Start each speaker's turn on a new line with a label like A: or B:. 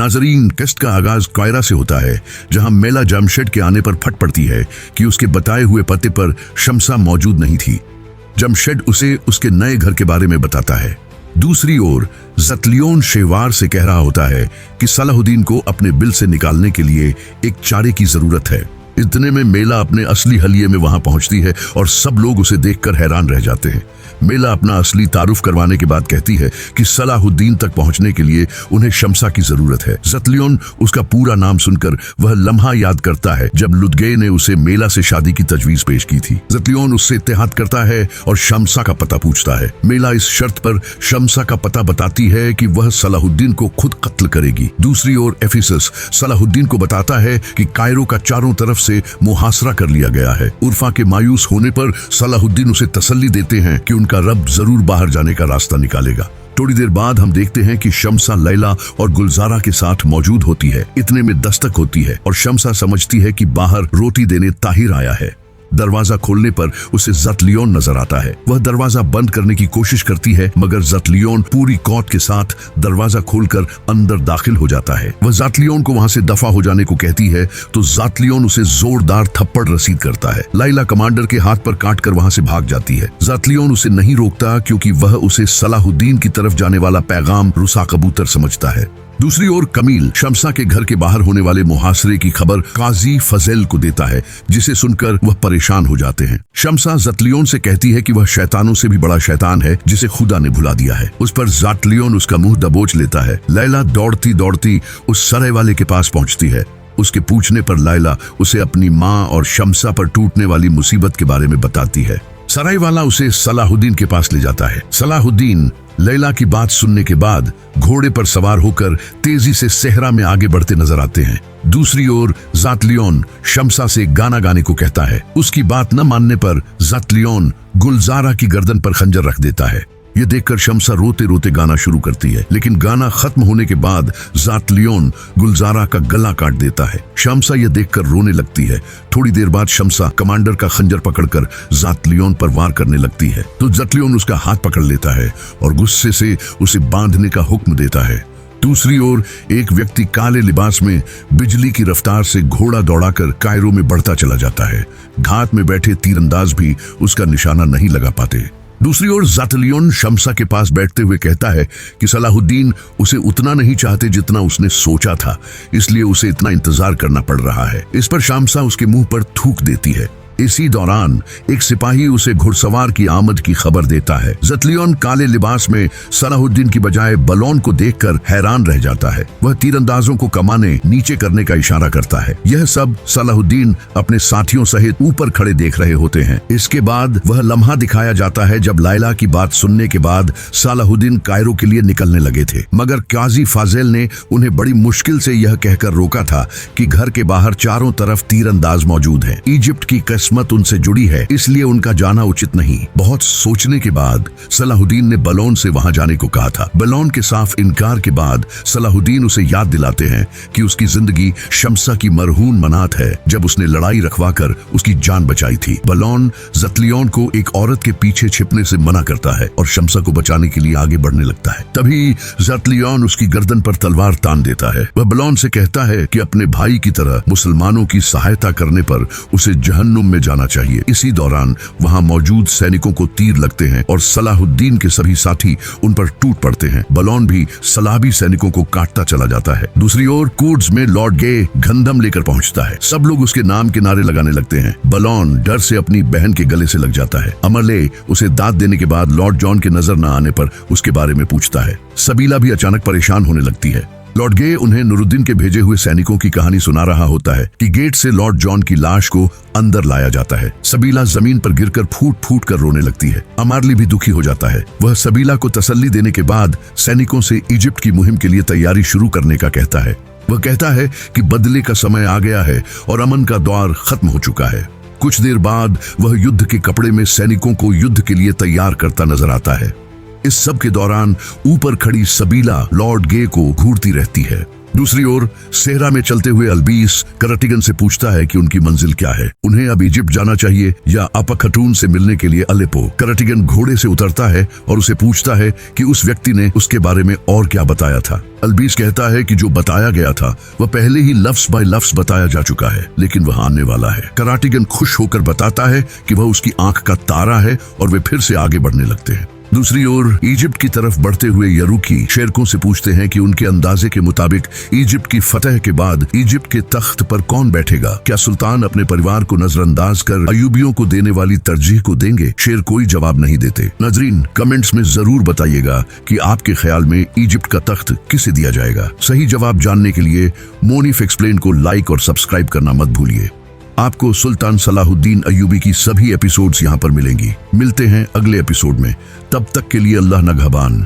A: नाजरीन, किस्त का आगाज कायरा से होता है, जहां मेला जमशेद के आने पर फट पड़ती है कि उसके बताए हुए पते पर शमसा मौजूद नहीं थी। जमशेद उसे उसके नए घर के बारे में बताता है। दूसरी ओर ज़तलियोन शेवार से कह रहा होता है कि सलाहुद्दीन को अपने बिल से निकालने के लिए एक चारे की जरूरत है। इतने में मेला अपने असली हलिये में वहां पहुंचती है और सब लोग उसे देखकर हैरान रह जाते हैं। मेला अपना असली तारुफ करवाने के बाद कहती है कि सलाहुद्दीन तक पहुंचने के लिए उन्हें शमसा की जरूरत है। ज़तलियोन उसका पूरा नाम सुनकर वह लम्हा याद करता है जब लुदगे ने उसे मेला से शादी की तजवीज पेश की थी। ज़तलियोन उससे इत्तेहाद करता है और शमसा का पता पूछता है। मेला इस शर्त पर शमसा का पता बताती है कि वह सलाहुद्दीन को खुद कत्ल करेगी। दूसरी ओर एफिसस सलाहुद्दीन को बताता है कि कायरो का चारों तरफ से मुहासरा कर लिया गया है। उर्फा के मायूस होने पर सलाहुद्दीन उसे तसल्ली देते हैं कि उनका रब जरूर बाहर जाने का रास्ता निकालेगा। थोड़ी देर बाद हम देखते हैं कि शमसा लैला और गुलजारा के साथ मौजूद होती है। इतने में दस्तक होती है और शमसा समझती है कि बाहर रोटी देने ताहिर आया है। दरवाजा खोलने पर उसे ज़तलियोन नजर आता है। वह दरवाजा बंद करने की कोशिश करती है, मगर ज़तलियोन पूरी कौत के साथ दरवाजा खोलकर अंदर दाखिल हो जाता है। वह ज़तलियोन को वहां से दफा हो जाने को कहती है तो ज़तलियोन उसे जोरदार थप्पड़ रसीद करता है। लैला कमांडर के हाथ पर काटकर वहां से भाग जाती है। ज़तलियोन उसे नहीं रोकता क्योंकि वह उसे सलाहुद्दीन की तरफ जाने वाला पैगाम रुसा कबूतर समझता है। दूसरी ओर कमील शमसा के घर के बाहर होने वाले मुहासरे की खबर काजी फजेल को देता है, जिसे सुनकर वह परेशान हो जाते हैं। शमसा ज़तलियोन से कहती है कि वह शैतानों से भी बड़ा शैतान है जिसे खुदा ने भुला दिया है। उस पर ज़तलियोन उसका मुंह दबोच लेता है। लैला दौड़ती दौड़ती उस सराय वाले के पास पहुंचती है। उसके पूछने पर लैला उसे अपनी माँ और शमसा पर टूटने वाली मुसीबत के बारे में बताती है। सराय वाला उसे सलाहुद्दीन के पास ले जाता है। सलाहुद्दीन लैला की बात सुनने के बाद घोड़े पर सवार होकर तेजी से सहरा में आगे बढ़ते नजर आते हैं। दूसरी ओर ज़तलियोन शमसा से गाना गाने को कहता है। उसकी बात न मानने पर ज़तलियोन गुलजारा की गर्दन पर खंजर रख देता है। यह देखकर शमसा रोते रोते गाना शुरू करती है, लेकिन गाना खत्म होने के बाद ज़तलियोन गुलजारा का गला काट देता है। शमसा यह देखकर रोने लगती है। थोड़ी देर बाद शमसा कमांडर का खंजर पकड़कर ज़तलियोन पर वार करने लगती है तो ज़तलियोन उसका हाथ पकड़ लेता है और गुस्से से उसे बांधने का हुक्म देता है। दूसरी ओर एक व्यक्ति काले लिबास में बिजली की रफ्तार से घोड़ा दौड़ाकर कायरो में बढ़ता चला जाता है। घात में बैठे तीरंदाज भी उसका निशाना नहीं लगा पाते। दूसरी ओर ज़तलियोन शमसा के पास बैठते हुए कहता है कि सलाहुद्दीन उसे उतना नहीं चाहते जितना उसने सोचा था, इसलिए उसे इतना इंतजार करना पड़ रहा है। इस पर शमसा उसके मुंह पर थूक देती है। इसी दौरान एक सिपाही उसे घुड़सवार की आमद की खबर देता है। ज़तलियोन काले लिबास में सलाहुद्दीन की बजाय बलौन को देखकर हैरान रह जाता है। वह तीरंदाजों को कमाने नीचे करने का इशारा करता है। यह सब सलाहुद्दीन अपने साथियों सहित ऊपर खड़े देख रहे होते हैं। इसके बाद वह लम्हा दिखाया जाता है जब लैला की बात सुनने के बाद सलाहुद्दीन कायरो के लिए निकलने लगे थे, मगर काजी फाजिल ने उन्हें बड़ी मुश्किल से यह कहकर रोका था कि घर के बाहर चारों तरफ तीरंदाज मौजूद हैं। इजिप्ट की किस्मत उनसे जुड़ी है, इसलिए उनका जाना उचित नहीं। बहुत सोचने के बाद सलाहुद्दीन ने बलौन से वहां जाने को कहा था। बलौन के साफ इनकार के बाद सलाहुद्दीन उसे याद दिलाते हैं कि उसकी जिंदगी शमसा की मरहून मनात है, जब उसने लड़ाई रखवाकर उसकी जान बचाई थी। बलौन ज़तलियोन को एक औरत के पीछे छिपने से मना करता है और शमसा को बचाने के लिए आगे बढ़ने लगता है। तभी ज़तलियोन उसकी गर्दन पर तलवार तान देता है। वह बलौन से कहता है कि अपने भाई की तरह मुसलमानों की सहायता करने पर उसे जहन्नुम में जाना चाहिए। इसी दौरान वहां मौजूद सैनिकों को तीर लगते हैं और सलाहुद्दीन के सभी साथी उन पर टूट पड़ते हैं। बलौन भी सलाबी सैनिकों को काटता चला जाता है। दूसरी ओर कुड्स में लॉर्ड गे गंधम लेकर पहुंचता है। सब लोग उसके नाम के नारे लगाने लगते हैं। बलौन डर से अपनी बहन के गले से लग जाता है। अमरले उसे दाद देने के बाद लॉर्ड जॉन के नजर न आने पर उसके बारे में पूछता है। सबीला भी अचानक परेशान होने लगती है। लॉर्ड गे उन्हें नुरुद्दीन के भेजे हुए सैनिकों की कहानी सुना रहा होता है कि गेट से लॉर्ड जॉन की लाश को अंदर लाया जाता है। सबीला जमीन पर गिरकर फूट फूट कर रोने लगती है। अमारली भी दुखी हो जाता है। वह सबीला को तसल्ली देने के बाद सैनिकों से इजिप्ट की मुहिम के लिए तैयारी शुरू करने का कहता है। वह कहता है कि बदले का समय आ गया है और अमन का दौर खत्म हो चुका है। कुछ देर बाद वह युद्ध के कपड़े में सैनिकों को युद्ध के लिए तैयार करता नजर आता है। इस सब के दौरान ऊपर खड़ी सबीला लॉर्ड गे को घूरती रहती है। दूसरी ओर सेहरा में चलते हुए अल्बीस कराटिगन से पूछता है कि उनकी मंजिल क्या है, उन्हें अब इजिप्ट जाना चाहिए या आपा खटून से मिलने के लिए अलेपो। कराटिगन घोड़े से उतरता है और उसे पूछता है कि उस व्यक्ति ने उसके बारे में और क्या बताया था। अल्बीस कहता है कि जो बताया गया था वह पहले ही लफ्ज बाय लफ्ज बताया जा चुका है, लेकिन वह आने वाला है। कराटिगन खुश होकर बताता है कि वह उसकी आंख का तारा है और वे फिर से आगे बढ़ने लगते हैं। दूसरी ओर इजिप्ट की तरफ बढ़ते हुए यरूकी शेरकों से पूछते हैं कि उनके अंदाजे के मुताबिक इजिप्ट की फतह के बाद इजिप्ट के तख्त पर कौन बैठेगा। क्या सुल्तान अपने परिवार को नजरअंदाज कर अयूबियों को देने वाली तरजीह को देंगे? शेर कोई जवाब नहीं देते। नाजरीन, कमेंट्स में जरूर बताइएगा कि आपके ख्याल में इजिप्ट का तख्त किसे दिया जाएगा। सही जवाब जानने के लिए मोनिफ एक्सप्लेन को लाइक और सब्सक्राइब करना मत भूलिए। आपको सुल्तान सलाहुद्दीन अय्यूबी की सभी एपिसोड्स यहाँ पर मिलेंगी। मिलते हैं अगले एपिसोड में, तब तक के लिए अल्लाह नगहबान।